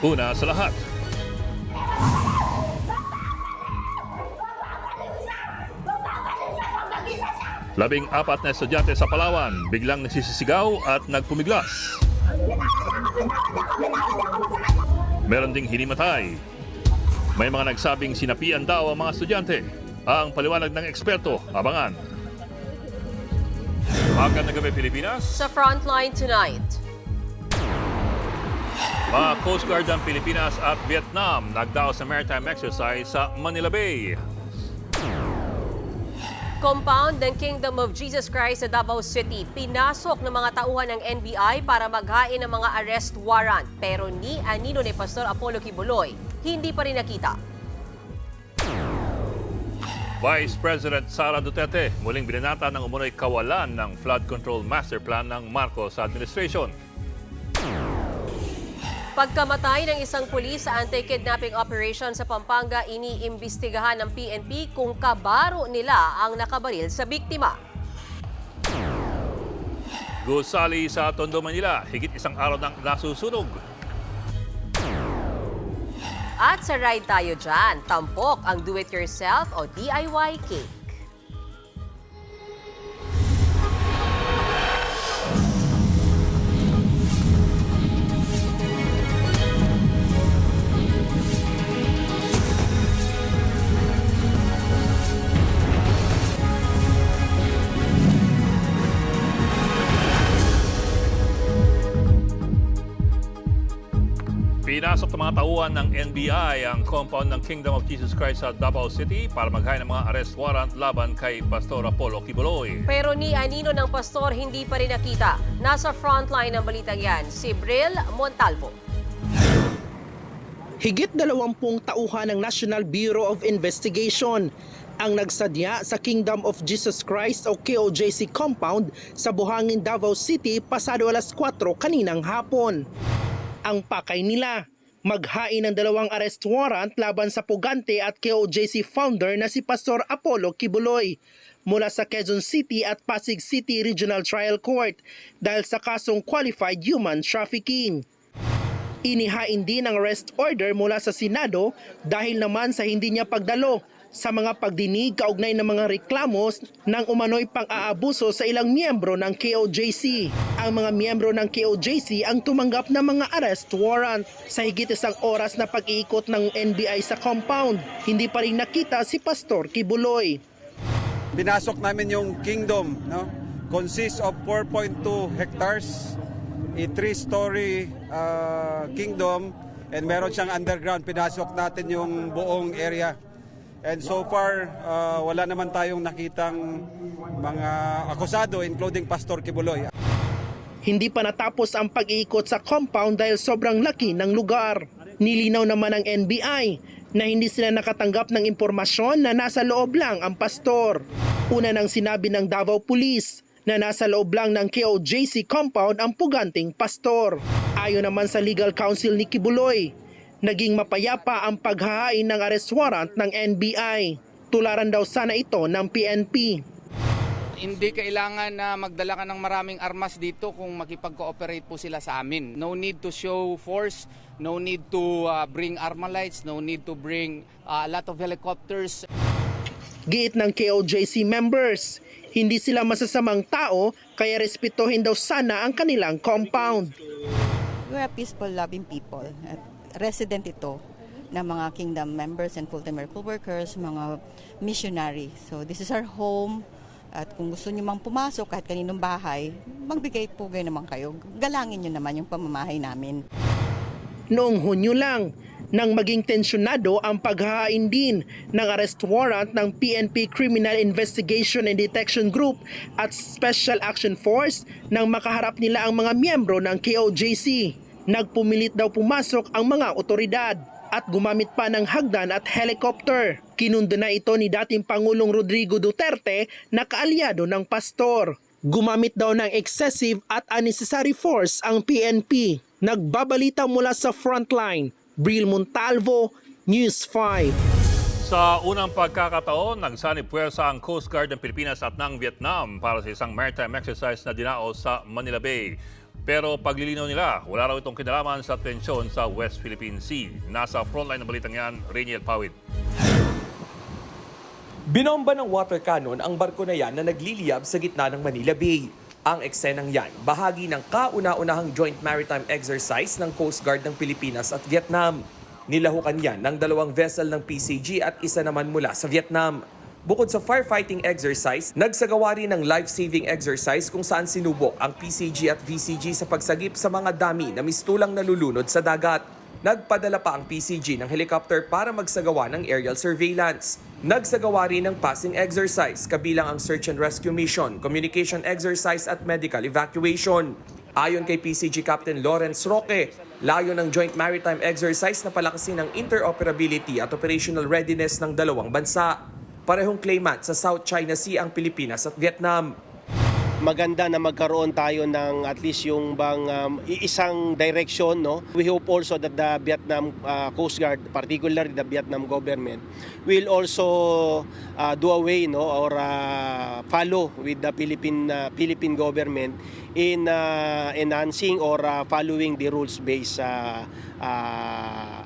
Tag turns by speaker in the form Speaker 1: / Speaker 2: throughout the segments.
Speaker 1: Una sa lahat, labing-apat na estudyante sa Palawan biglang nagsisisigaw at nagpumiglas. Meron ding hinimatay. May mga nagsabing sinapian daw ang mga estudyante. Ang paliwanag ng eksperto, abangan. Magandang gabi, Pilipinas.
Speaker 2: Sa Frontline tonight,
Speaker 1: Mga Coast Guard ng Pilipinas at Vietnam nagdaos sa maritime exercise sa Manila Bay.
Speaker 2: compound ng Kingdom of Jesus Christ sa Davao City. Pinasok ng mga tauhan ng NBI para maghain ng mga arrest warrant. Pero ni anino ni Pastor Apollo Kibuloy, hindi pa rin nakita.
Speaker 1: Vice President Sara Duterte muling binanata ng umunoy kawalan ng flood control master plan ng Marcos administration.
Speaker 2: Pagkamatay ng isang pulis sa anti-kidnapping operation sa Pampanga, iniimbestigahan ng PNP kung kabaro nila ang nakabaril sa biktima.
Speaker 1: Gusali sa Tondo, Manila, higit isang araw nang nasusunog.
Speaker 2: At sa ride tayo dyan, tampok ang do-it-yourself o DIY cake.
Speaker 1: Pinasok ng mga tauhan ng NBI ang compound ng Kingdom of Jesus Christ sa Davao City para maghain ng mga arrest warrant laban kay Pastor Apollo Kibuloy.
Speaker 2: Pero ni anino ng pastor hindi pa rin nakita. Nasa frontline ng balitang yan, si Bril Montalvo.
Speaker 3: Higit 20 tauhan ng National Bureau of Investigation ang nagsadya sa Kingdom of Jesus Christ o KOJC compound sa Buhangin, Davao City pasado alas 4 kaninang hapon. Ang pakay nila, maghain ng 2 arrest warrant laban sa pugante at KOJC founder na si Pastor Apollo Kibuloy mula sa Quezon City at Pasig City Regional Trial Court dahil sa kasong qualified human trafficking. Inihain din ang arrest order mula sa Senado dahil naman sa hindi niya pagdalo sa mga pagdinig kaugnay ng mga reklamos ng umano'y pang-aabuso sa ilang miyembro ng KOJC. Ang mga miyembro ng KOJC ang tumanggap ng mga arrest warrant. Sa higit isang oras na pag-iikot ng NBI sa compound, hindi pa rin nakita si Pastor Kibuloy.
Speaker 4: Pinasok namin yung kingdom, no? Consists of 4.2 hectares, a 3-story kingdom, and meron siyang underground. Pinasok natin yung buong area. And so far, wala naman tayong nakitang mga akusado, including Pastor Kibuloy.
Speaker 3: Hindi pa natapos ang pag-iikot sa compound dahil sobrang laki ng lugar. Nilinaw naman ng NBI na hindi sila nakatanggap ng impormasyon na nasa loob lang ang pastor. Una nang sinabi ng Davao Police na nasa loob lang ng KOJC compound ang puganting pastor. Ayon naman sa legal counsel ni Kibuloy, naging mapayapa ang paghahain ng arrest warrant ng NBI. Tularan daw sana ito ng PNP.
Speaker 5: Hindi kailangan na magdala ka ng maraming armas dito kung makipag-cooperate po sila sa amin. No need to show force, no need to bring Armalites, no need to bring a lot of helicopters.
Speaker 3: Giit ng KOJC members, hindi sila masasamang tao kaya respetuhin daw sana ang kanilang compound.
Speaker 6: We're a peaceful, loving people. Resident ito ng mga kingdom members and full-time miracle workers, mga missionary. So this is our home. At kung gusto niyo mang pumasok kahit kaninong bahay, magbigay po kayo naman kayo. Galangin niyo naman yung pamamahay namin.
Speaker 3: Noong Hunyo lang, nang maging tensyonado ang paghahain din ng arrest warrant ng PNP Criminal Investigation and Detection Group at Special Action Force nang makaharap nila ang mga miyembro ng KOJC. Nagpumilit daw pumasok ang mga otoridad at gumamit pa ng hagdan at helicopter. Kinundo na ito ni dating Pangulong Rodrigo Duterte na kaalyado ng pastor. Gumamit daw ng excessive at unnecessary force ang PNP. Nagbabalita mula sa frontline, Bril Montalvo, News 5.
Speaker 1: Sa unang pagkakataon, nagsanib puwersa ang Coast Guard ng Pilipinas at ng Vietnam para sa isang maritime exercise na dinaos sa Manila Bay. Pero paglilinaw nila, wala raw itong kinalaman sa tensyon sa West Philippine Sea. Nasa frontline ng balitang yan, Rainiel Pawid.
Speaker 7: Binomba ng water cannon ang barko na yan na nagliliyab sa gitna ng Manila Bay. Ang eksenang yan, bahagi ng kauna-unahang joint maritime exercise ng Coast Guard ng Pilipinas at Vietnam. Nilahukan yan ng 2 vessel ng PCG at isa naman mula sa Vietnam. Bukod sa firefighting exercise, nagsagawa rin ng life-saving exercise kung saan sinubok ang PCG at VCG sa pagsagip sa mga dami na mistulang nalulunod sa dagat. Nagpadala pa ang PCG ng helicopter para magsagawa ng aerial surveillance. Nagsagawa rin ng passing exercise kabilang ang search and rescue mission, communication exercise at medical evacuation. Ayon kay PCG Captain Lawrence Roque, layo ng joint maritime exercise na palakasin ang interoperability at operational readiness ng dalawang bansa. Parehong claimant sa South China Sea ang Pilipinas at Vietnam.
Speaker 8: Maganda na magkaroon tayo ng at least yung isang direction, no? We hope also that the Vietnam Coast Guard, particularly the Vietnam government, will also do away, no, or follow with the Philippine government in enhancing or following the rules-based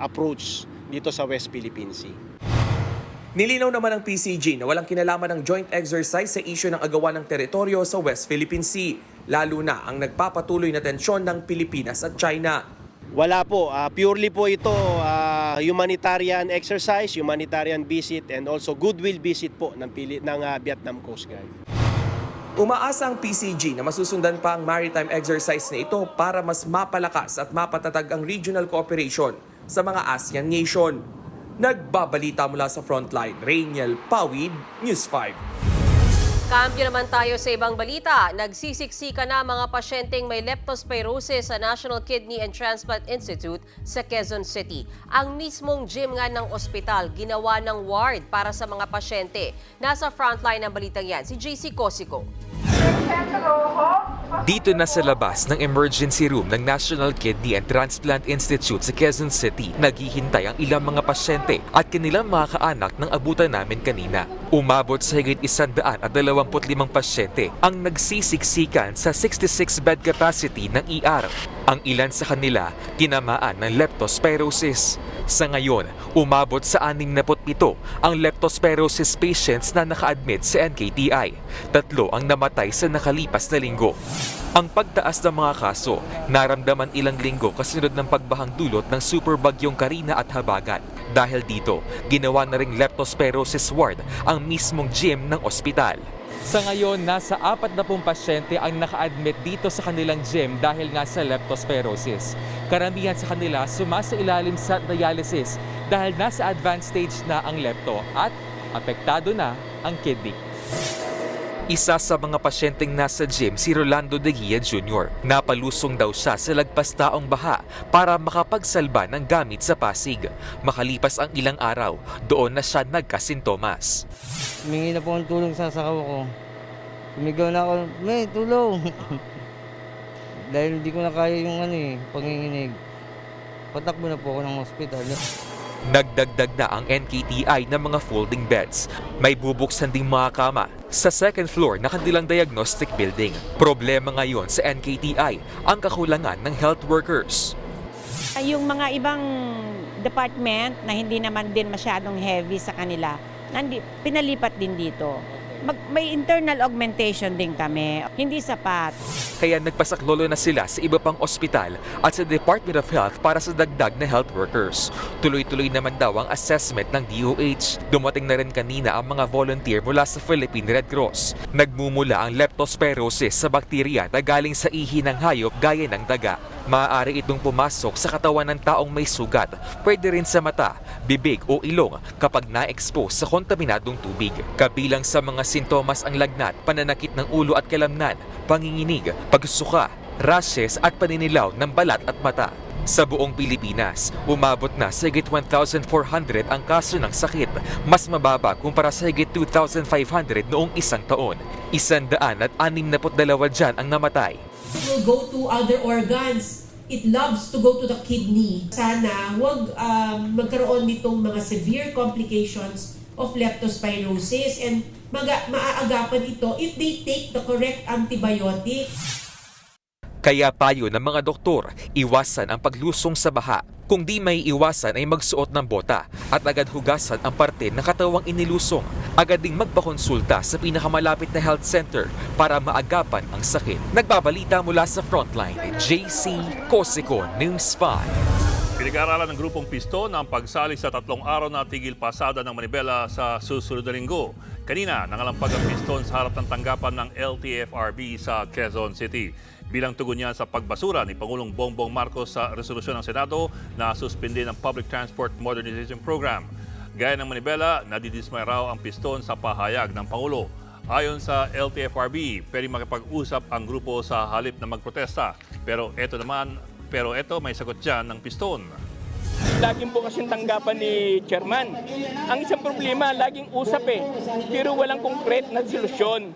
Speaker 8: approach dito sa West Philippine Sea.
Speaker 7: Nilinaw naman ng PCG na walang kinalaman ng joint exercise sa isyu ng agawan ng teritoryo sa West Philippine Sea, lalo na ang nagpapatuloy na tensyon ng Pilipinas at China.
Speaker 8: Wala po, purely po ito humanitarian exercise, humanitarian visit and also goodwill visit po ng Vietnam Coast Guard.
Speaker 7: Umaasa ang PCG na masusundan pa ang maritime exercise na ito para mas mapalakas at mapatatag ang regional cooperation sa mga ASEAN nation. Nagbabalita mula sa Frontline, Rainiel Pawid, News 5.
Speaker 2: Kambyo naman tayo sa ibang balita. Nagsisiksika na mga pasyenteng may leptospirosis sa National Kidney and Transplant Institute sa Quezon City. Ang mismong gym nga ng ospital ginawa ng ward para sa mga pasyente. Nasa frontline ng balitang yan, si JC Cosico.
Speaker 9: Dito na sa labas ng emergency room ng National Kidney and Transplant Institute sa Quezon City, naghihintay ang ilang mga pasyente at kanilang mga kaanak ng abutan namin kanina. Umabot sa higit 125 pasyente ang nagsisiksikan sa 66-bed capacity ng ER. Ang ilan sa kanila tinamaan ng leptospirosis. Sa ngayon, umabot sa 67 ang leptospirosis patients na naka-admit sa NKTI. 3 ang namatay sa nakalipas na linggo. Ang pagtaas ng mga kaso, naramdaman ilang linggo kasunod ng pagbahang dulot ng superbagyong Karina at Habagat. Dahil dito, ginawa na ring leptospirosis ward ang mismong gym ng ospital. Sa ngayon, nasa 40 pasyente ang naka-admit dito sa kanilang gym dahil nga sa leptospirosis. Karamihan sa kanila sumasailalim sa dialysis dahil nasa advanced stage na ang lepto at apektado na ang kidney. Isa sa mga pasyenteng nasa gym si Rolando De Guia Jr. Napalusong daw siya sa lagpas-taong baha para makapagsalba ng gamit sa Pasig. Makalipas ang ilang araw, doon na siya nagkasintomas.
Speaker 10: Humingi na po ang tulong sa asawa ko. Sumigaw na ako, may tulong. Dahil hindi ko na kaya yung panginginig. Patakbo na po ako ng ospital.
Speaker 9: Nagdagdag na ang NKTI ng mga folding beds. May bubuksan ding mga kama sa second floor na kanilang diagnostic building. Problema ngayon sa NKTI ang kakulangan ng health workers.
Speaker 11: Yung mga ibang department na hindi naman din masyadong heavy sa kanila, pinalipat din dito. May internal augmentation din kami, hindi sapat.
Speaker 9: Kaya nagpasaklolo na sila sa iba pang ospital at sa Department of Health para sa dagdag na health workers. Tuloy-tuloy naman daw ang assessment ng DOH. Dumating na rin kanina ang mga volunteer mula sa Philippine Red Cross. Nagmumula ang leptospirosis sa bakterya na galing sa ihi ng hayop gaya ng daga. Maaari itong pumasok sa katawan ng taong may sugat. Pwede rin sa mata, bibig o ilong kapag na-expose sa kontaminadong tubig. Kabilang sa mga sintomas ang lagnat, pananakit ng ulo at kalamnan, panginginig, pagsuka, rashes at paninilaw ng balat at mata. Sa buong Pilipinas, umabot na sa higit 1,400 ang kaso ng sakit, mas mababa kumpara sa higit 2,500 noong isang taon. 162 dyan ang namatay.
Speaker 12: It will go to other organs. It loves to go to the kidney. Sana huwag magkaroon nitong mga severe complications of leptospirosis and maaagapan ito if they take the correct antibiotics.
Speaker 9: Kaya payo ng mga doktor, iwasan ang paglusong sa baha. Kung di may iwasan ay magsuot ng bota at agad hugasan ang parte ng katawang inilusong. Agad ding magpakonsulta sa pinakamalapit na health center para maagapan ang sakit. Nagbabalita mula sa Frontline, JC Cosico, News 5.
Speaker 1: Pinag-aaralan ng grupong Piston ang pagsali sa 3 araw na tigil pasada ng manibela sa susunod na linggo. Kanina, nangalampag ang Piston sa harap ng tanggapan ng LTFRB sa Quezon City. Bilang tugon niya sa pagbasura ni Pangulong Bongbong Marcos sa resolusyon ng Senado na suspindi ng Public Transport Modernization Program. Gaya ng manibela, nadidismay raw ang Piston sa pahayag ng Pangulo. Ayon sa LTFRB, pwede makipag-usap ang grupo sa halip na magprotesta. Pero ito may sagot dyan ng Piston.
Speaker 13: Laging bukas yung tanggapan ni Chairman. Ang isang problema, laging usap pero walang konkret na solusyon.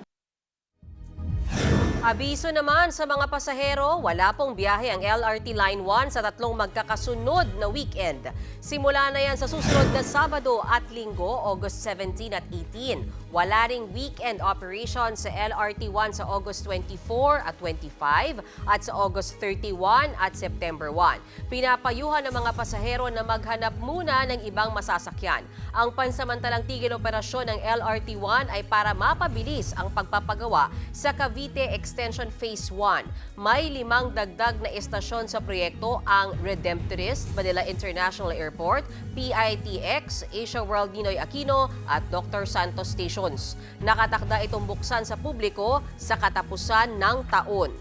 Speaker 2: Abiso naman sa mga pasahero, wala pong biyahe ang LRT Line 1 sa 3 magkakasunod na weekend. Simula na yan sa susunod na Sabado at Linggo, August 17 at 18. Wala ring weekend operation sa LRT 1 sa August 24 at 25 at sa August 31 at September 1. Pinapayuhan ng mga pasahero na maghanap muna ng ibang masasakyan. Ang pansamantalang tigil operasyon ng LRT 1 ay para mapabilis ang pagpapagawa sa Cavite Extension Phase 1. May 5 dagdag na estasyon sa proyekto ang Redemptorist, Manila International Airport, PITX, Asia World Ninoy Aquino at Dr. Santos Stations. Nakatakda itong buksan sa publiko sa katapusan ng taon.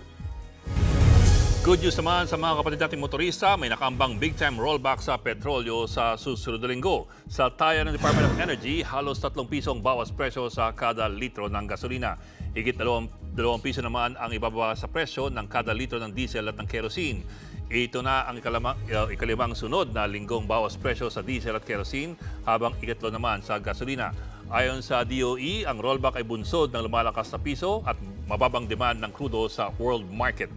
Speaker 1: Good news naman sa mga kapatid nating motorista, may nakaambang big-time rollback sa petrolyo sa susunod na linggo. Sa taya ng Department of Energy, halos 3 pisong bawas presyo sa kada litro ng gasolina. Higit 2 piso naman ang ibababa sa presyo ng kada litro ng diesel at ng kerosene. Ito na ang ikalimang sunod na linggong bawas presyo sa diesel at kerosene, habang ikatlo naman sa gasolina. Ayon sa DOE, ang rollback ay bunsod ng lumalakas na piso at mababang demand ng krudo sa world market.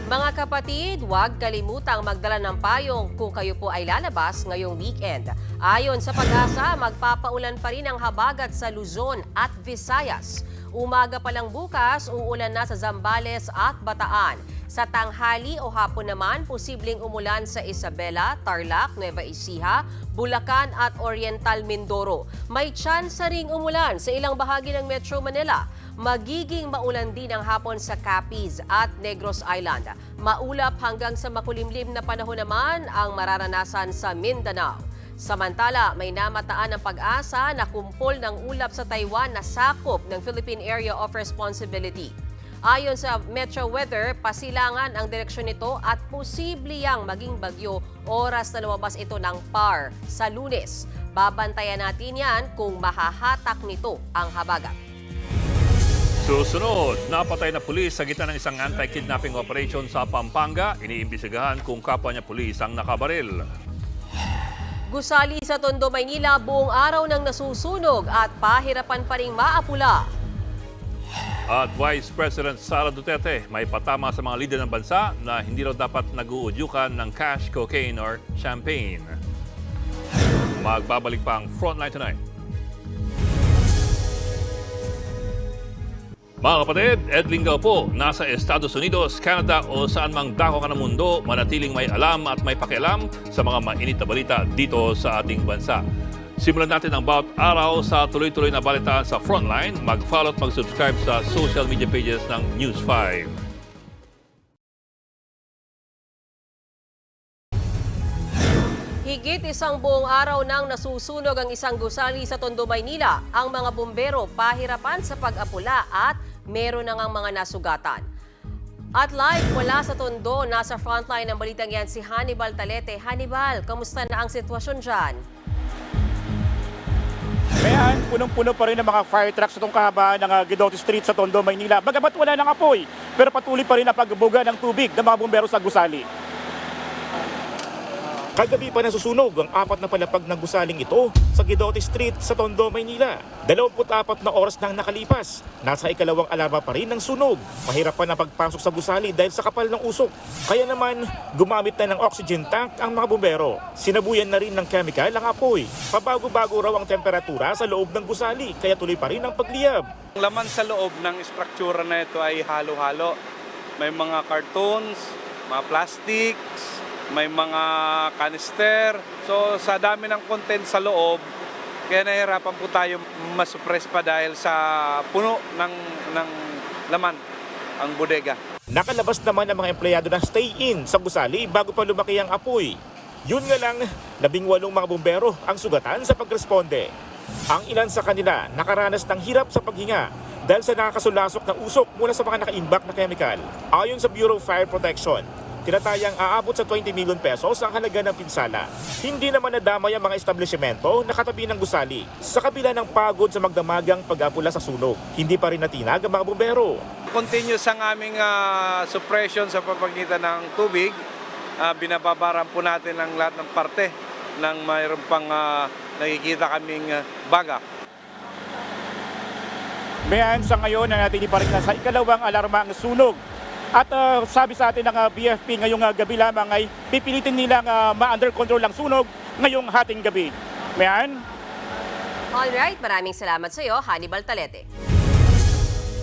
Speaker 2: Mga kapatid, huwag kalimutang magdala ng payong kung kayo po ay lalabas ngayong weekend. Ayon sa Pag-asa, magpapaulan pa rin ang habagat sa Luzon at Visayas. Umaga pa lang bukas, uulan na sa Zambales at Bataan. Sa tanghali o hapon naman, posibleng umulan sa Isabela, Tarlac, Nueva Ecija, Bulacan at Oriental Mindoro. May tsansa ring umulan sa ilang bahagi ng Metro Manila. Magiging maulan din ang hapon sa Capiz at Negros Island. Maulap hanggang sa makulimlim na panahon naman ang mararanasan sa Mindanao. Samantala, may namataan ng Pag-asa na kumpol ng ulap sa Taiwan na sakop ng Philippine Area of Responsibility. Ayon sa Metro Weather, pasilangan ang direksyon nito at posibleng maging bagyo oras na lumabas ito ng PAR sa Lunes. Babantayan natin yan kung mahahatak nito ang habagat.
Speaker 1: Susunod, napatay na pulis sa gitna ng isang anti-kidnapping operation sa Pampanga. Iniimbestigahan kung kapwa niya pulis ang nakabaril.
Speaker 2: Gusali sa Tondo, Maynila, buong araw nang nasusunog at pahirapan pa ring maapula.
Speaker 1: At Vice President Sara Duterte may patama sa mga lider ng bansa na hindi raw dapat nag-uudyukan ng cash, cocaine or champagne. Magbabalik pa ang Frontline tonight. Mga kapatid, Ed Lingaw po, nasa Estados Unidos, Canada o saan mang dako ka ng mundo, manatiling may alam at may pakialam sa mga mainit na balita dito sa ating bansa. Simulan natin ang bawat araw sa tuloy-tuloy na balitaan sa Frontline. Mag-follow at mag-subscribe sa social media pages ng News 5.
Speaker 2: Higit isang buong araw nang nasusunog ang isang gusali sa Tondo, Maynila. Ang mga bumbero pahirapan sa pag-apula at meron na ngang mga nasugatan. At live mula sa Tondo, nasa frontline ng balitang yan si Hannibal Talete. Hannibal, kamusta na ang sitwasyon dyan?
Speaker 13: Kaya punong-puno pa rin ang mga fire trucks sa itong kahabaan ng Guidote Street sa Tondo, Maynila. Bagamat wala ng apoy, pero patuloy pa rin ang pagbuga ng tubig ng mga bumbero sa gusali.
Speaker 14: Kagabi pa nasusunog ang 4 na palapag ng gusaling ito sa Guidote Street sa Tondo, Maynila. 24 na oras nang nakalipas, nasa ikalawang alarma pa rin ng sunog. Mahirap pa na pagpasok sa gusali dahil sa kapal ng usok. Kaya naman, gumamit na ng oxygen tank ang mga bumbero. Sinabuyan na rin ng chemical ang apoy. Pabago-bago raw ang temperatura sa loob ng gusali, kaya tuloy pa rin ang pagliyab.
Speaker 15: Ang laman sa loob ng struktura na ito ay halo-halo. May mga cartons, mga plastics, may mga canister. So sa dami ng content sa loob, kaya nahihirapan po tayo masuppress pa dahil sa puno ng laman ang bodega.
Speaker 14: Nakalabas naman ang mga empleyado na stay-in sa gusali bago pa lumaki ang apoy. Yun nga lang, 18 mga bumbero ang sugatan sa pagresponde. Ang ilan sa kanila nakaranas ng hirap sa paghinga dahil sa nakakasulasok na usok mula sa mga nakaimbak na chemical. Ayon sa Bureau of Fire Protection, tinatayang aabot sa 20 milyon pesos ang halaga ng pinsala. Hindi naman nadamay ang mga establishmento na katabi ng gusali. Sa kabila ng pagod sa magdamagang pag-apula sa sunog, hindi pa rin natinag ang mga bumbero.
Speaker 15: Continuous ang aming suppression sa pamagitan ng tubig. Binababaran po natin ang lahat ng parte ng mayroon pang nakikita kaming baga.
Speaker 14: Mayan, sa ngayon na natin pa rin sa ikalawang alarma ang sunog. At sabi sa atin ng BFP ngayong gabi lamang ay pipilitin nilang ma-under control ang sunog ngayong hating gabi. Mayan?
Speaker 2: Alright, maraming salamat sa iyo, Hannibal Talete.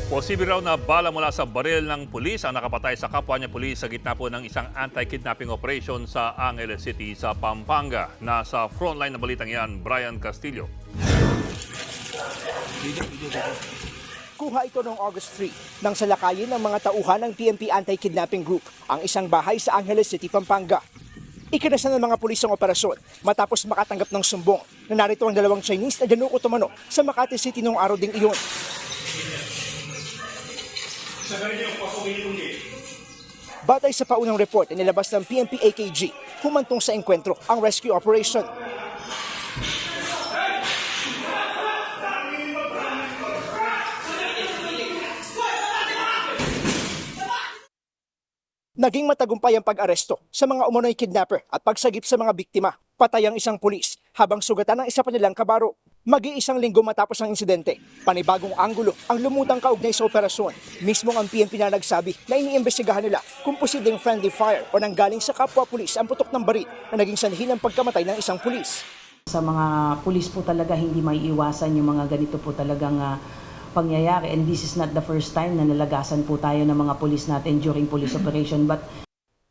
Speaker 1: Posible raw na bala mula sa baril ng pulis ang nakapatay sa kapwa niya pulis sa gitna po ng isang anti-kidnapping operation sa Angeles City sa Pampanga. Nasa frontline na balitang yan, Brian Castillo.
Speaker 16: Kuha ito noong August 3 nang salakayin ng mga tauhan ng PNP Anti-Kidnapping Group ang isang bahay sa Angeles City, Pampanga. Ikinasa ng mga pulis ang operasyon matapos makatanggap ng sumbong na narito ang 2 Chinese na danuko tumano sa Makati City noong araw ding iyon. Batay sa paunang report na nilabas ng PNP AKG, humantong sa engkwentro ang rescue operation. Naging matagumpay ang pag-aresto sa mga umunoy kidnapper at pagsagip sa mga biktima. Patay ang isang pulis habang sugatan ng isa pa nilang kabaro. Mag-iisang linggo matapos ang insidente, panibagong anggulo ang lumutang kaugnay sa operasyon. Mismo ang PNP na nagsabi na iniimbestigahan nila kung posibleng friendly fire o nanggaling sa kapwa pulis ang putok ng baril na naging sanhi ng pagkamatay ng isang pulis.
Speaker 17: Sa mga pulis po talaga hindi may iwasan yung mga ganito po talagang pangyayari, and this is not the first time na nalagasan po tayo ng mga pulis natin during police operation. But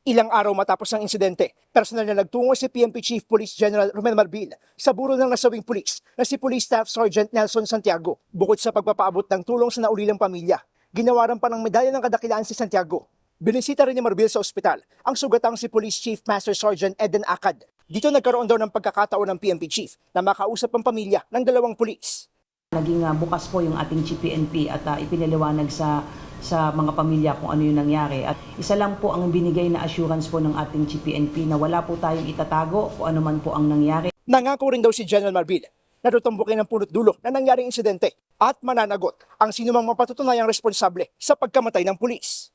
Speaker 16: ilang araw matapos ang insidente, personal na nagtungo si PNP Chief Police General Romel Marbil sa buro ng nasawing pulis na si Police Staff Sergeant Nelson Santiago. Bukod sa pagpapaabot ng tulong sa naulilang pamilya, ginawaran pa ng medalya ng kadakilaan si Santiago. Binisita rin ni Marbil sa ospital ang sugatang si Police Chief Master Sergeant Eden Acad. Dito nagkaroon daw ng pagkakataon ng PNP Chief na makausap ang pamilya ng 2 pulis.
Speaker 17: Naging bukas po yung ating PNP at ipinaliwanag sa mga pamilya kung ano yung nangyari. At isa lang po ang binigay na assurance po ng ating PNP na wala po tayong itatago kung ano man po ang nangyari.
Speaker 16: Nangako rin daw si General Marbil na tutumbukin ang punot dulo na nangyaring insidente at mananagot ang sinumang mapatutunayang responsable sa pagkamatay ng pulis.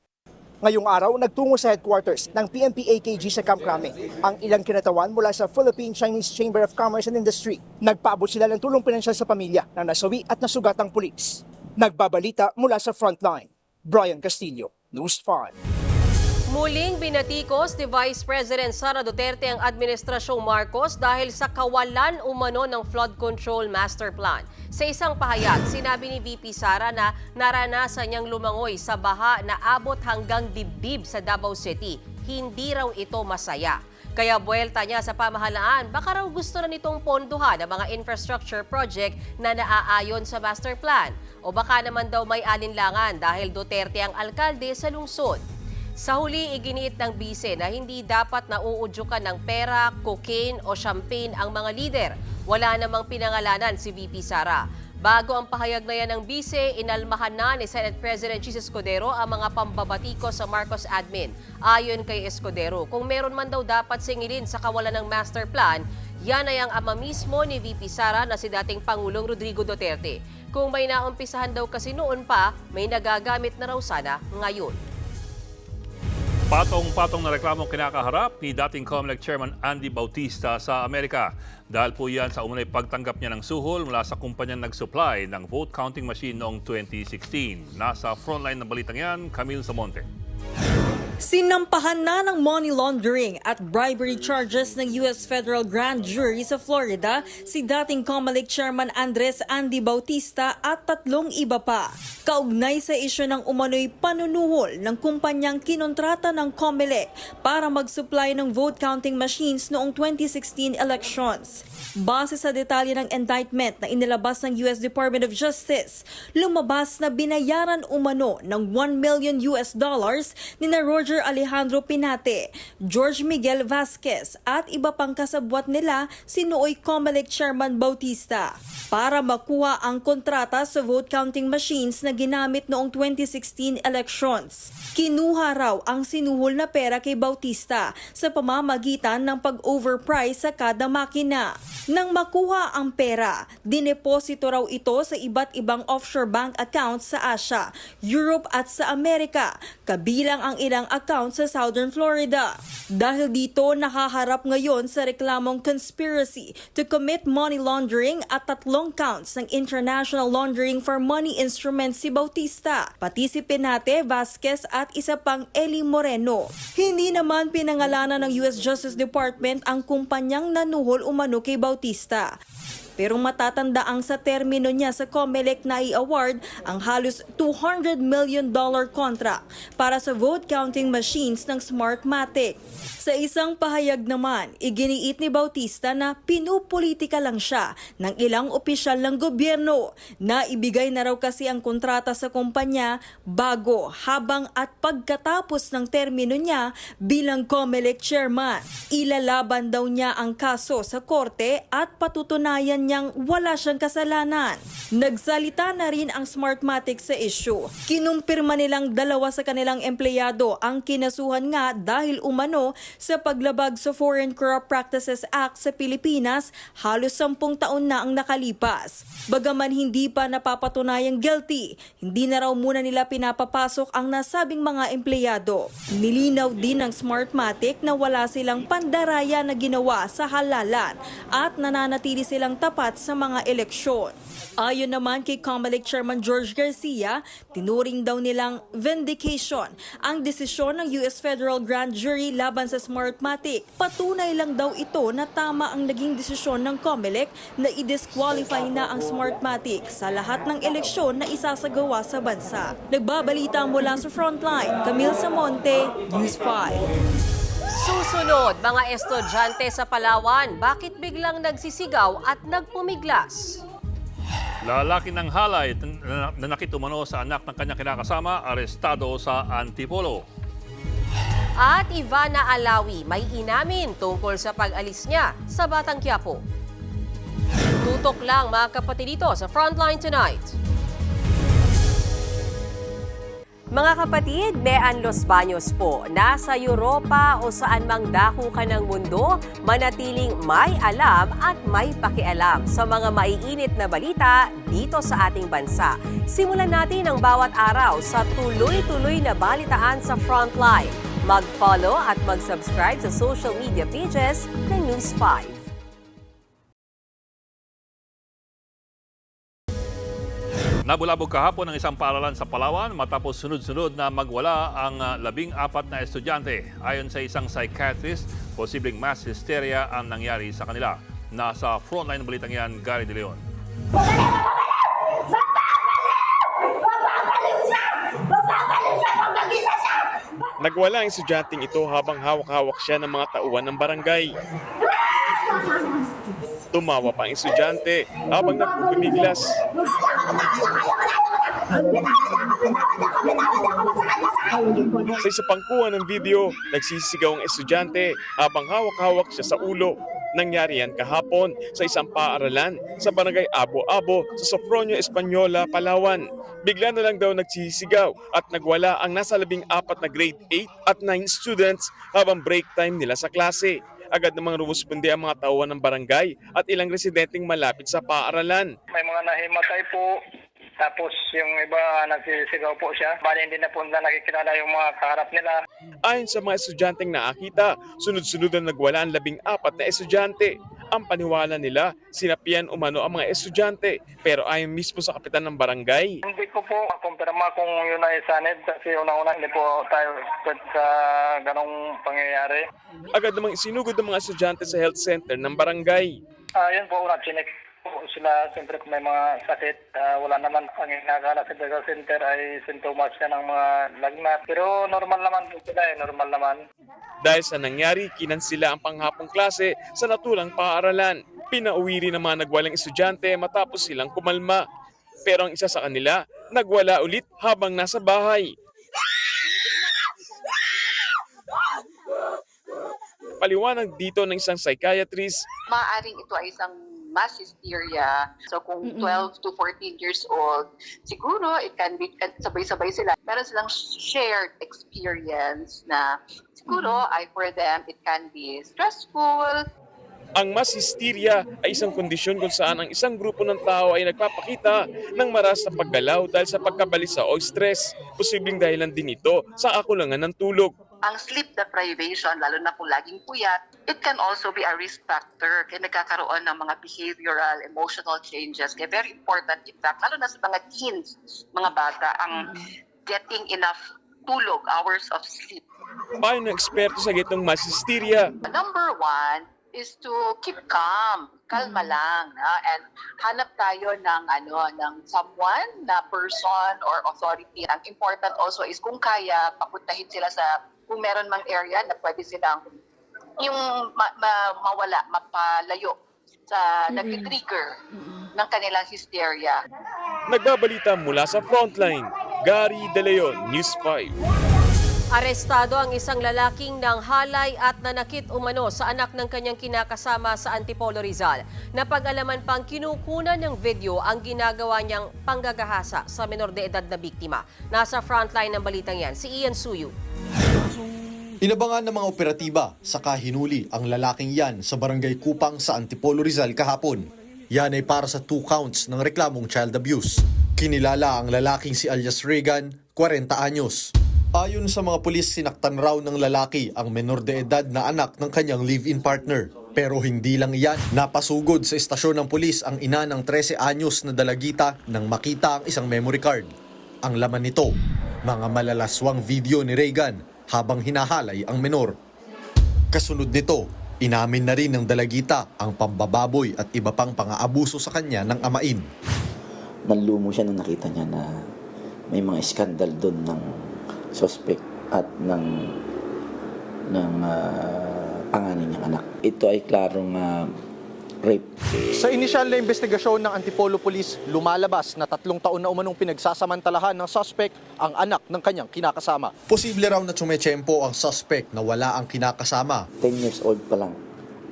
Speaker 16: Ngayong araw, nagtungo sa headquarters ng PNP AKG sa Camp Crame ang ilang kinatawan mula sa Philippine Chinese Chamber of Commerce and Industry. Nagpaabot sila ng tulong pinansyal sa pamilya ng nasawi at nasugatang pulis. Nagbabalita mula sa frontline. Brian Castillo, News 5.
Speaker 2: Muling binatikos ni Vice President Sara Duterte ang Administrasyong Marcos dahil sa kawalan umano ng flood control master plan. Sa isang pahayag, sinabi ni VP Sara na naranasan niyang lumangoy sa baha na abot hanggang dibdib sa Davao City. Hindi raw ito masaya. Kaya buwelta niya sa pamahalaan, baka raw gusto na nitong ponduhan ang mga infrastructure project na naaayon sa master plan. O baka naman daw may alinlangan dahil Duterte ang alkalde sa lungsod. Sa huli, iginiit ng bise na hindi dapat nauudyukan ng pera, cocaine o champagne ang mga lider. Wala namang pinangalanan si VP Sara. Bago ang pahayag na yan ng bise, inalmahan na ni Senate President Chis Escudero ang mga pambabatiko sa Marcos admin. Ayon kay Escudero, kung meron man daw dapat singilin sa kawalan ng master plan, yan ay ang ama mismo ni VP Sara na si dating Pangulong Rodrigo Duterte. Kung may naumpisahan daw kasi noon pa, may nagagamit na raw sana ngayon.
Speaker 1: Patong-patong na reklamong kinakaharap ni dating COMELEC Chairman Andy Bautista sa Amerika. Dahil po yan sa umunay pagtanggap niya ng suhol mula sa kumpanyang nag-supply ng vote counting machine noong 2016. Nasa frontline ng balitang yan, Camille Samonte.
Speaker 18: Sinampahan na ng money laundering at bribery charges ng U.S. Federal Grand Jury sa Florida si dating COMELEC Chairman Andres Andy Bautista at 3 iba pa. Kaugnay sa isyu ng umano'y panunuhol ng kumpanyang kinontrata ng COMELEC para mag-supply ng vote counting machines noong 2016 elections. Base sa detalye ng indictment na inilabas ng U.S. Department of Justice, lumabas na binayaran umano ng $1 million ni na Roger Alejandro Pinate, George Miguel Vasquez at iba pang kasabwat nila si nooy COMELEC Chairman Bautista para makuha ang kontrata sa vote counting machines na ginamit noong 2016 elections. Kinuha raw ang sinuhol na pera kay Bautista sa pamamagitan ng pag-overprice sa kada makina. Nang makuha ang pera, dineposito raw ito sa iba't ibang offshore bank accounts sa Asia, Europe at sa Amerika, kabilang ang ilang accounts sa Southern Florida. Dahil dito, nakaharap ngayon sa reklamong conspiracy to commit money laundering at 3 counts ng international laundering for money instruments si Bautista, pati si Pinate, Vasquez at isa pang Eli Moreno. Hindi naman pinangalanan ng US Justice Department ang kumpanyang nanuhol umano kay Bautista. Pero matatandaang sa termino niya sa COMELEC na i-award ang halos $200 million contract para sa vote counting machines ng Smartmatic. Sa isang pahayag naman, iginiit ni Bautista na pinupolitika lang siya ng ilang opisyal ng gobyerno na ibigay na raw kasi ang kontrata sa kumpanya bago, habang at pagkatapos ng termino niya bilang COMELEC chairman. Ilalaban daw niya ang kaso sa korte at patutunayan niyang wala siyang kasalanan. Nagsalita na rin ang Smartmatic sa issue. Kinumpirma nilang 2 sa kanilang empleyado ang kinasuhan nga dahil umano sa paglabag sa Foreign Corrupt Practices Act sa Pilipinas, halos 10 taon na ang nakalipas. Bagaman hindi pa napapatunayang guilty, hindi na raw muna nila pinapapasok ang nasabing mga empleyado. Nilinaw din ng Smartmatic na wala silang pandaraya na ginawa sa halalan at nananatili silang tapat sa mga eleksyon. Ayon naman kay COMELEC Chairman George Garcia, tinuring daw nilang vindication ang desisyon ng US Federal Grand Jury laban sa Smartmatic. Patunay lang daw ito na tama ang naging desisyon ng COMELEC na i-disqualify na ang Smartmatic sa lahat ng eleksyon na isasagawa sa bansa. Nagbabalita mula sa Frontline, Camille Samonte, News 5.
Speaker 2: Susunod, mga estudyante sa Palawan, bakit biglang nagsisigaw at nagpumiglas?
Speaker 1: Lalaki ng halay na nakitumano sa anak ng kanyang kinakasama, arestado sa Antipolo.
Speaker 2: At Ivana Alawi may inamin tungkol sa pag-alis niya sa Batang Quiapo. Tutok lang mga kapatid dito sa Frontline Tonight. Mga kapatid, Mean Los Baños po, nasa Europa o saan mang dako ka ng mundo, manatiling may alam at may pakialam sa mga maiinit na balita dito sa ating bansa. Simulan natin ang bawat araw sa tuloy-tuloy na balitaan sa Frontline. Mag-follow at mag-subscribe sa social media pages ng News 5.
Speaker 1: Nabulabog kahapon ang isang paaralan sa Palawan matapos sunod-sunod na magwala ang 14 na estudyante. Ayon sa isang psychiatrist, posibleng mass hysteria ang nangyari sa kanila. Nasa frontline ng balitang yan, Gary De Leon.
Speaker 14: Nagwala ang estudyanteng ito habang hawak-hawak siya ng mga tauhan ng barangay. Tumawa pa ang estudyante habang nagpupumiglas. Sa isa pang kuha ng video, nagsisigaw ang estudyante habang hawak-hawak siya sa ulo. Nangyari yan kahapon sa isang paaralan sa barangay Abo-Abo sa Sofronio Española, Palawan. Bigla na lang daw nagsisigaw at nagwala ang nasa 14 na grade 8 at 9 students habang break time nila sa klase. Agad namang rumusponde ang mga tauhan ng barangay at ilang residenteng malapit sa paaralan.
Speaker 19: May mga nahimatay po, tapos yung iba nagsisigaw po siya. Bali hindi na po na nakikilala yung mga kaharap nila. Ayon sa mga estudyanteng nakakita, sunod-sunod na nagwala ang 14 na estudyante. Ang paniwala nila, sinapian umano ang mga estudyante, pero ayon mismo sa kapitan ng barangay.
Speaker 20: Hindi ko po kumpirma kung yun ay sanid kasi una-una hindi po tayo sa ganong pangyayari.
Speaker 19: Agad namang isinugod ng mga estudyante sa health center ng barangay.
Speaker 20: Yun po, chinek po sila siyempre kung may mga sakit. Wala naman ang inakala sa medical center ay sintomas ka ng mga lagnat. Pero normal naman po sila normal naman.
Speaker 19: Dahil sa nangyari, kinansila ang panghapong klase sa natulang paaralan. Pinauwi rin ang mga nagwalang estudyante matapos silang kumalma. Pero ang isa sa kanila, nagwala ulit habang nasa bahay. Paliwanag dito ng isang psychiatrist,
Speaker 21: maaaring ito ay isang mass hysteria. So kung 12 to 14 years old, siguro it can be sabay-sabay sila. Meron silang shared experience na siguro ay for them it can be stressful.
Speaker 19: ang mass hysteria ay isang kondisyon kung saan ang isang grupo ng tao ay nagpapakita ng maras na paggalaw dahil sa pagkabalisa o stress. Posibleng dahilan din ito sa kakulangan ng tulog.
Speaker 21: Ang sleep deprivation, lalo na kung laging puyat, it can also be a risk factor kaya nagkakaroon ng mga behavioral, emotional changes. Kaya very important, in fact, lalo na sa mga teens, mga bata, ang getting enough tulog, hours of sleep.
Speaker 19: Paano ng eksperto sa gitong mass hysteria?
Speaker 21: Number one is to keep calm, kalma lang, and hanap tayo ng someone, na person or authority. Ang important also is kung kaya papuntahin sila sa kung meron mang area na pwede silang yung mawala, mapalayo sa nag-trigger ng kanilang hysteria.
Speaker 19: Nagbabalita mula sa Frontline, Gary De Leon, News 5.
Speaker 2: Arestado ang isang lalaking nanghalay at nanakit umano sa anak ng kanyang kinakasama sa Antipolo, Rizal. Napag-alaman pang kinukunan ng video ang ginagawa niyang panggagahasa sa menor de edad na biktima. Nasa frontline ng balitang yan, si Ian Suyu.
Speaker 22: Inabangan ng mga operatiba saka hinuli ang lalaking yan sa barangay Kupang sa Antipolo, Rizal kahapon. Yan ay para sa 2 counts ng reklamong child abuse. Kinilala ang lalaking si alias Regan, 40 anyos. Ayon sa mga pulis, sinaktan raw ng lalaki ang menor de edad na anak ng kanyang live-in partner. Pero hindi lang iyan, napasugod sa istasyon ng pulis ang ina ng 13 anyos na dalagita nang makita ang isang memory card. Ang laman nito, mga malalaswang video ni Regan habang hinahalay ang menor. Kasunod nito, inamin na rin ng dalagita ang pambababoy at iba pang pang-aabuso sa kanya ng amain.
Speaker 23: Nanlumo siya nung nakita niya na may mga skandal doon ng suspect at ng panganay niyang anak. Ito ay klarong rape.
Speaker 16: Sa inisyal na investigasyon ng Antipolo Police, lumalabas na 3 taon na umanong pinagsasamantalahan ng suspect ang anak ng kanyang kinakasama.
Speaker 22: Posible raw na tsumechempo ang suspect na wala ang kinakasama.
Speaker 23: 10 years old pa lang,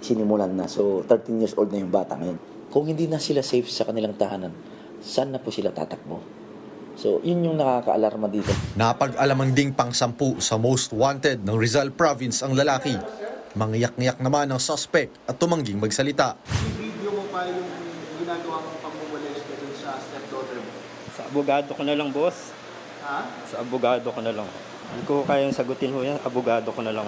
Speaker 23: sinimulan na. So 13 years old na yung bata ngayon. Kung hindi na sila safe sa kanilang tahanan, saan na po sila tatakbo? So, yun yung nakaka-alarma dito.
Speaker 22: Napag-alamang ding pang-10 sa most wanted ng Rizal Province ang lalaki. Mangyak-ngyak naman ang suspect at tumangging magsalita.
Speaker 16: I-video mo pa yung ginagawa mong pagmumuleste dun sa stepdaughter mo?
Speaker 24: Sa abogado ko na lang, boss.
Speaker 16: Ha?
Speaker 24: Sa abogado ko na lang. Hindi ko kayang sagutin ho yan, abogado ko na lang.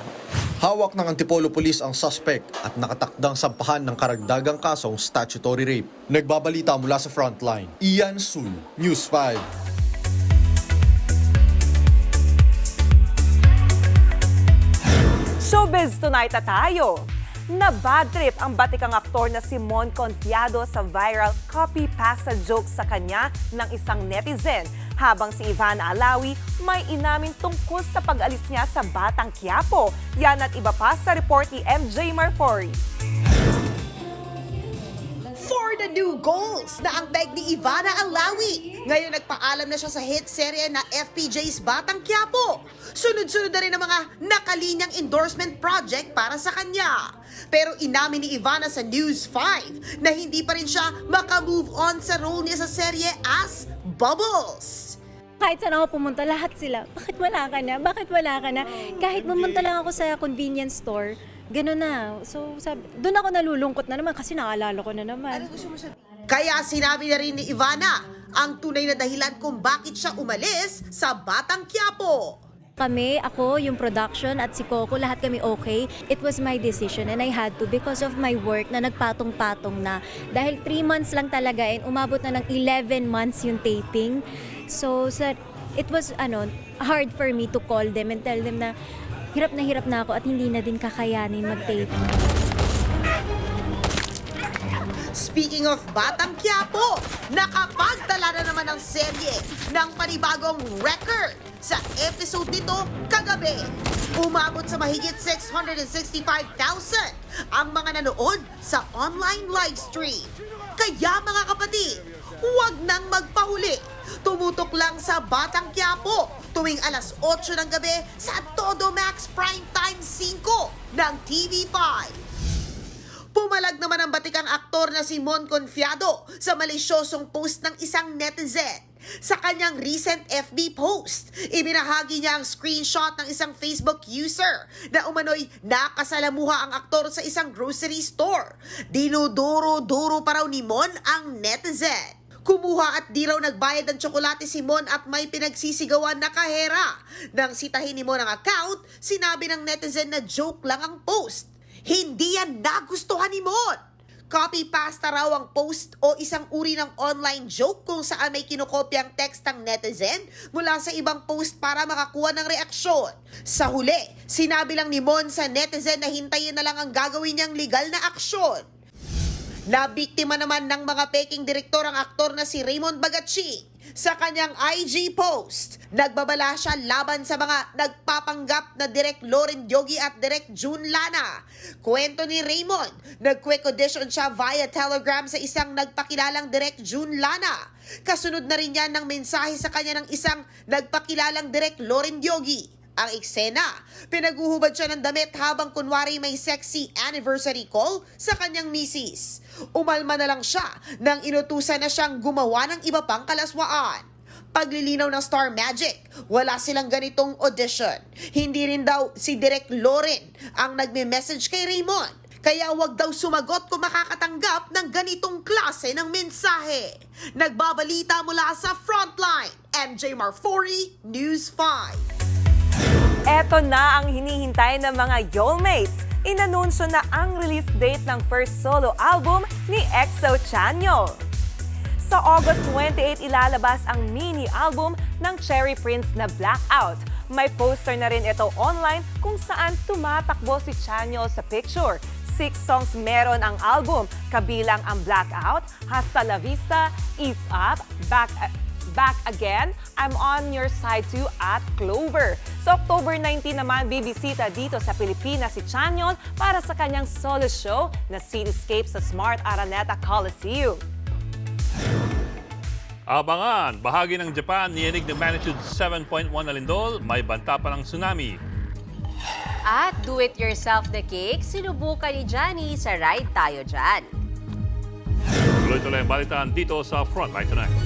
Speaker 22: Hawak ng Antipolo Police ang suspect at nakatakdang sampahan ng karagdagang kasong statutory rape. Nagbabalita mula sa Frontline, Ian Sul, News 5.
Speaker 25: Showbiz tonight na tayo. Na-bad trip ang batikang aktor na si Mon Confiado sa viral copy-pasta joke sa kanya ng isang netizen. Habang si Ivana Alawi may inamin tungkol sa pag-alis niya sa Batang Quiapo. Yan at iba pa sa report ni MJ Marfori.
Speaker 26: For the new goals na ang bag ni Ivana Alawi. Ngayon nagpaalam na siya sa hit serye na FPJ's Batang Quiapo. Sunod-sunod na rin ang mga nakalinyang endorsement project para sa kanya. Pero inamin ni Ivana sa News 5 na hindi pa rin siya makamove on sa role niya sa serye as Bubbles.
Speaker 27: Kahit saan ako pumunta, lahat sila, bakit wala ka na? Bakit wala ka na? Kahit pumunta lang ako sa convenience store, gano'n na. So, doon ako nalulungkot na naman kasi naalala ko na naman.
Speaker 26: Kaya sinabi na rin ni Ivana ang tunay na dahilan kung bakit siya umalis sa Batang Quiapo.
Speaker 27: Kami, ako, yung production at si Coco, lahat kami okay. It was my decision and I had to because of my work na nagpatong-patong na. Dahil 3 months lang talaga and umabot na ng 11 months yung taping. So, it was hard for me to call them and tell them na hirap na ako at hindi na din kakayanin mag-tape.
Speaker 26: Speaking of Batang Quiapo, nakapagtala na naman ang serye ng panibagong record sa episode nito kagabi. Umabot sa mahigit 665,000 ang mga nanood sa online live stream. Kaya mga kapatid, huwag nang magpahuli. Tumutok lang sa Batang Quiapo tuwing alas 8 ng gabi sa Todo Max Primetime 5 ng TV5. Pumalag naman ang batikang aktor na si Mon Confiado sa malisyosong post ng isang netizen. Sa kanyang recent FB post, ibinahagi niya ang screenshot ng isang Facebook user na umano'y nakasalamuha ang aktor sa isang grocery store. Dinuduro-duro pa raw ni Mon ang netizen. Kumuha at di raw nagbayad ng tsokolate si Mon at may pinagsisigawan na kahera. Nang sitahin ni Mon ang account, sinabi ng netizen na joke lang ang post. Hindi yan nagustuhan ni Mon. Copy-pasta raw ang post o isang uri ng online joke kung saan may kinokopyang text ang netizen mula sa ibang post para makakuha ng reaksyon. Sa huli, sinabi lang ni Mon sa netizen na hintayin na lang ang gagawin niyang legal na aksyon. Nabiktima naman ng mga peking direktor ang aktor na si Raymond Bagatsing. Sa kanyang IG post, nagbabala siya laban sa mga nagpapanggap na Direk Loren Yogi at Direk June Lana. Kwento ni Raymond, nag-quick audition siya via Telegram sa isang nagpakilalang Direk June Lana. Kasunod na rin yan ng mensahe sa kanya ng isang nagpakilalang Direk Loren Yogi. Ang eksena, pinaguhubad siya ng damit habang kunwari may sexy anniversary call sa kanyang misis. Umalma na lang siya nang inutusan na siyang gumawa ng iba pang kalaswaan. Paglilinaw ng Star Magic, wala silang ganitong audition. Hindi rin daw si Direk Loren ang nagme-message kay Raymond. Kaya wag daw sumagot kung makakatanggap ng ganitong klase ng mensahe. Nagbabalita mula sa Frontline, MJ Marfori, News 5.
Speaker 25: Eto na ang hinihintay ng mga Yolmates. Inanunsyo na ang release date ng first solo album ni EXO Chanyeol. Sa August 28 ilalabas ang mini album ng Cherry Prince na Blackout. May poster na rin ito online kung saan tumatakbo si Chanyeol sa picture. 6 songs meron ang album, kabilang ang Blackout, Hasta La Vista, Ease Up, Back Again, I'm On Your Side Too at Clover. Sa October 19 naman, bibisita dito sa Pilipinas si Chanyeol para sa kanyang solo show na Cityscape sa Smart Araneta Coliseum.
Speaker 1: Abangan, bahagi ng Japan niyanig ng magnitude 7.1 na lindol, may banta pa ng tsunami.
Speaker 2: At do-it-yourself the cake, sinubukan ni Johnny sa Ride Tayo Dyan.
Speaker 1: Tuloy-tuloy ang balitaan dito sa Frontline Tonight.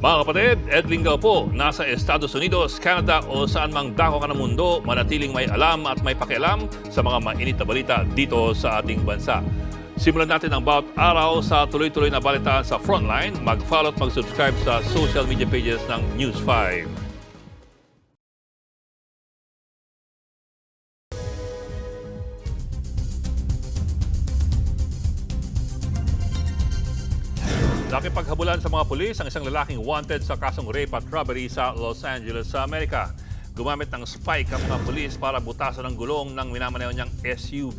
Speaker 1: Mga kapatid, Ed Lingaw po, nasa Estados Unidos, Canada o saan mang dako ka ng mundo, manatiling may alam at may pakialam sa mga mainit na balita dito sa ating bansa. Simulan natin ang bawat araw sa tuloy-tuloy na balitaan sa Frontline. Mag-follow at mag-subscribe sa social media pages ng News 5. Nakipaghabulan sa mga pulis ang isang lalaking wanted sa kasong rape at robbery sa Los Angeles, sa Amerika. Gumamit ng spike ang mga pulis para butasan ang gulong ng minamaneho niyang SUV.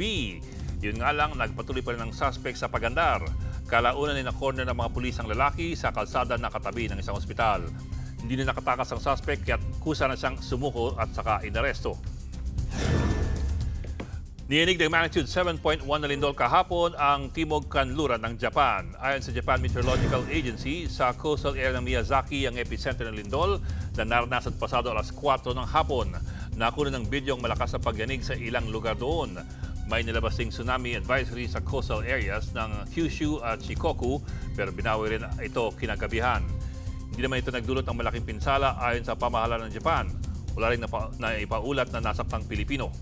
Speaker 1: Yun nga lang, nagpatuloy pa rin ang suspect sa pagandar. Kalaunan na corner ng mga pulis ang lalaki sa kalsada na katabi ng isang ospital. Hindi na nakatakas ang suspect kaya't kusa na siyang sumuko at saka inaresto. Niyanig ng magnitude 7.1 na lindol kahapon ang Timog Kanluran ng Japan. Ayon sa Japan Meteorological Agency, sa coastal area ng Miyazaki ang epicenter ng lindol na naranasan pasado alas 4 ng hapon. Nakuha ng video ang malakas na pagyanig sa ilang lugar doon. May nilabas ding tsunami advisory sa coastal areas ng Kyushu at Shikoku pero binawi rin ito kinagabihan. Hindi naman ito nagdulot ng malaking pinsala ayon sa pamahalaan ng Japan. Wala rin na ipaulat na nasaktang Pilipino.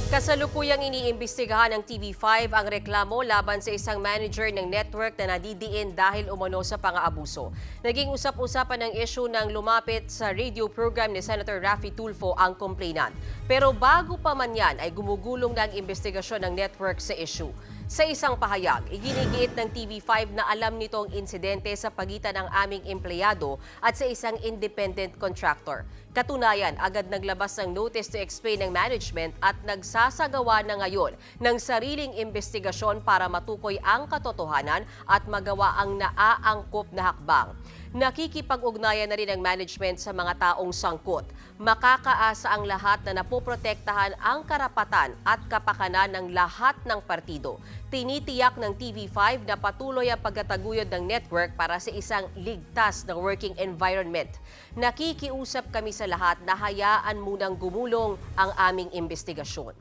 Speaker 2: Kasalukuyang iniimbestigahan ng TV5 ang reklamo laban sa isang manager ng network na nadidiin dahil umano sa pang-aabuso. Naging usap-usapan ng issue ng lumapit sa radio program ni Senator Raffy Tulfo ang complainant. Pero bago pa man yan ay gumugulong na ang investigasyon ng network sa issue. Sa isang pahayag, iginigiit ng TV5 na alam nito ang insidente sa pagitan ng aming empleyado at sa isang independent contractor. Katunayan, agad naglabas ng notice to explain ng management at nagsasagawa na ngayon ng sariling investigasyon para matukoy ang katotohanan at magawa ang naaangkop na hakbang. Nakikipag-ugnayan na rin ang management sa mga taong sangkot. Makakaasa ang lahat na napoprotektahan ang karapatan at kapakanan ng lahat ng partido. Tinitiyak ng TV5 na patuloy ang pagtataguyod ng network para sa isang ligtas na working environment. Nakikiusap kami sa lahat na hayaan munang gumulong ang aming investigasyon.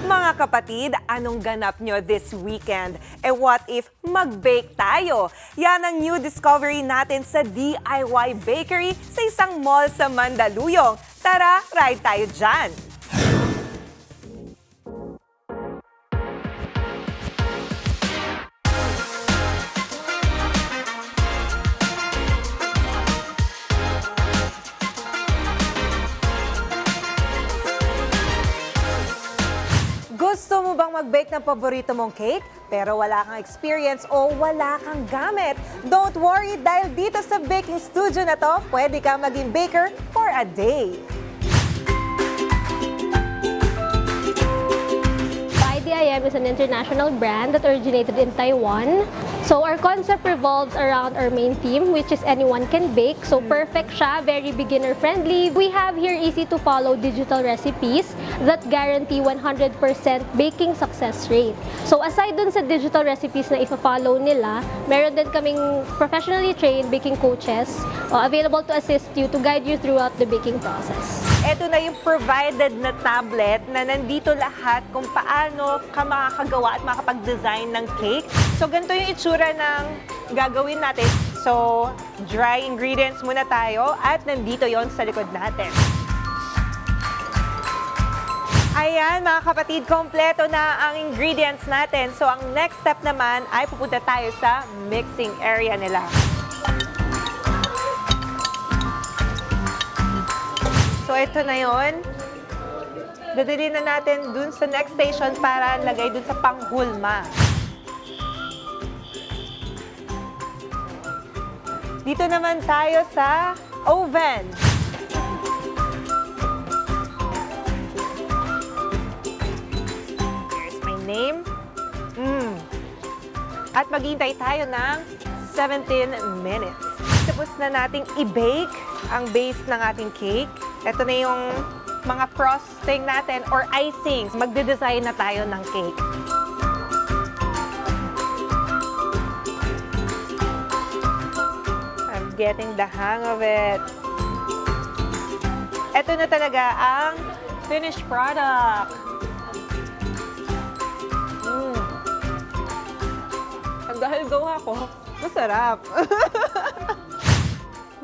Speaker 25: Mga kapatid, anong ganap nyo this weekend? What if mag-bake tayo? Yan ang new discovery natin sa DIY Bakery sa isang mall sa Mandaluyong. Tara, ride tayo dyan! Gusto mo bang mag-bake ng paborito mong cake pero wala kang experience o wala kang gamit? Don't worry dahil dito sa baking studio na to, pwede kang maging baker for a day.
Speaker 3: IDIM is an international brand that originated in Taiwan. So our concept revolves around our main theme, which is anyone can bake. So perfect siya, very beginner friendly. We have here easy to follow digital recipes that guarantee 100% baking success rate. So aside dun sa digital recipes na ifa-follow nila, meron din kaming professionally trained baking coaches available to assist you to guide you throughout the baking process.
Speaker 25: Ito na yung provided na tablet na nandito lahat kung paano ka makakagawa at makapag-design ng cake. So ganito yung itsura ng gagawin natin. So dry ingredients muna tayo at nandito yon sa likod natin. Ayan mga kapatid, kompleto na ang ingredients natin. So ang next step naman ay pupunta tayo sa mixing area nila. So ito na yon. Dadali na natin dun sa next station para lagay dun sa panghulma. Dito naman tayo sa oven. Here's my name. At maghintay tayo ng 17 minutes. Tapos na nating i-bake ang base ng ating cake. Ito na yung mga frosting natin or icing. Magde-design na tayo ng cake. I'm getting the hang of it. Ito na talaga ang finished product. Dahil gawa ko, masarap.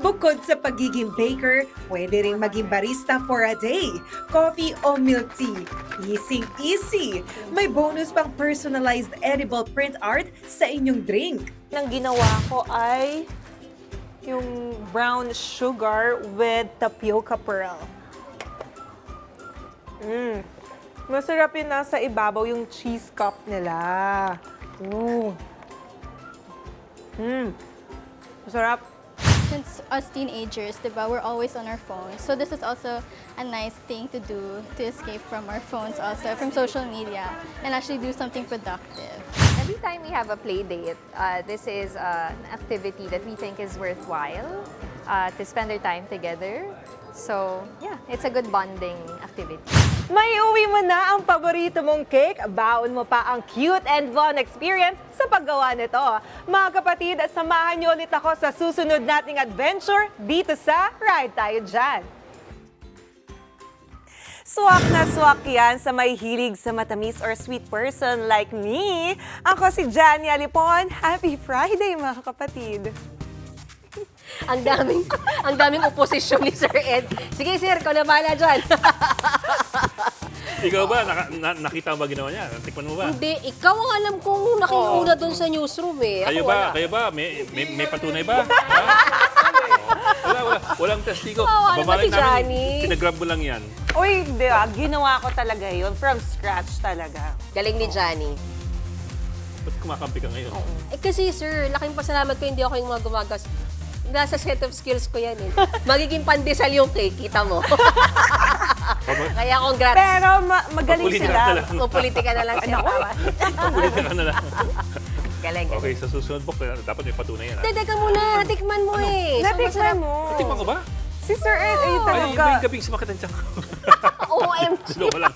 Speaker 26: Bukod sa pagiging baker, pwede ring maging barista for a day. Coffee o milk tea. Easy-easy. May bonus pang personalized edible print art sa inyong drink.
Speaker 25: Ang ginawa ko ay yung brown sugar with tapioca pearl. Masarap yun nasa ibabaw yung cheese cup nila. Masarap.
Speaker 3: Since us teenagers, diba, we're always on our phones. So this is also a nice thing to do to escape from our phones also, from social media, and actually do something productive.
Speaker 4: Every time we have a play date, this is an activity that we think is worthwhile to spend our time together. So yeah, it's a good bonding activity.
Speaker 25: May uwi mo na ang paborito mong cake, baon mo pa ang cute and fun experience sa paggawa nito. Mga kapatid, samahan niyo ulit ako sa susunod nating adventure dito sa Ride Tayo Dyan. Swak na swak yan sa may hilig sa matamis or sweet person like me. Ako si Jania Lipon. Happy Friday mga kapatid!
Speaker 2: ang daming oposisyon ni Sir Ed. Sige, sir, ikaw na bahala dyan.
Speaker 1: Ikaw ba, nakita mo ba ginawa niya? Tikman mo ba?
Speaker 2: Hindi, ikaw ang alam kong nakiuna doon sa newsroom eh. Ako wala.
Speaker 1: Kayo ba? May patunay ba? Walang testigo.
Speaker 2: Ano ba si Johnny?
Speaker 1: Pinagrab mo lang yan.
Speaker 25: Uy, di ba? Ginawa ko talaga yun. From scratch talaga.
Speaker 2: Galing ni Johnny.
Speaker 1: Ba't kumakampi ka ngayon?
Speaker 2: Eh kasi sir, laking pasalamat ko hindi ako yung mga gumagas. Nasa set of skills ko yan eh. Magiging pandesal yung cake, kita mo. Kaya congrats.
Speaker 25: Pero magaling sila.
Speaker 2: O politika na lang siya.
Speaker 1: Politika na lang.
Speaker 2: Galing.
Speaker 1: Okay, sa susunod book, dapat may patunay yan.
Speaker 2: Teka muna, natikman mo eh.
Speaker 25: Natikman mo.
Speaker 1: Natikman ko ba?
Speaker 25: Si Sir Ed, ay
Speaker 1: Ay,
Speaker 25: talaga.
Speaker 1: yung gabing sumakit ang tiyan ko.
Speaker 2: OMG.
Speaker 1: Slow lang.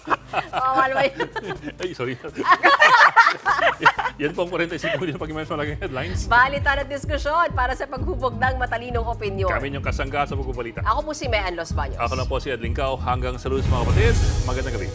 Speaker 2: Ano ba yun?
Speaker 1: Ay, sorry. Yan po ang 45 minutes pag-imas malaking headlines.
Speaker 2: Balitan at diskusyon para sa paghubog ng matalinong opinyon.
Speaker 1: Kami yung kasangga sa pagbabalita.
Speaker 2: Ako po si Mean Los Baños.
Speaker 1: Ako lang po si Ed Lincao. Hanggang sa lunes mga kapatid. Magandang gabi.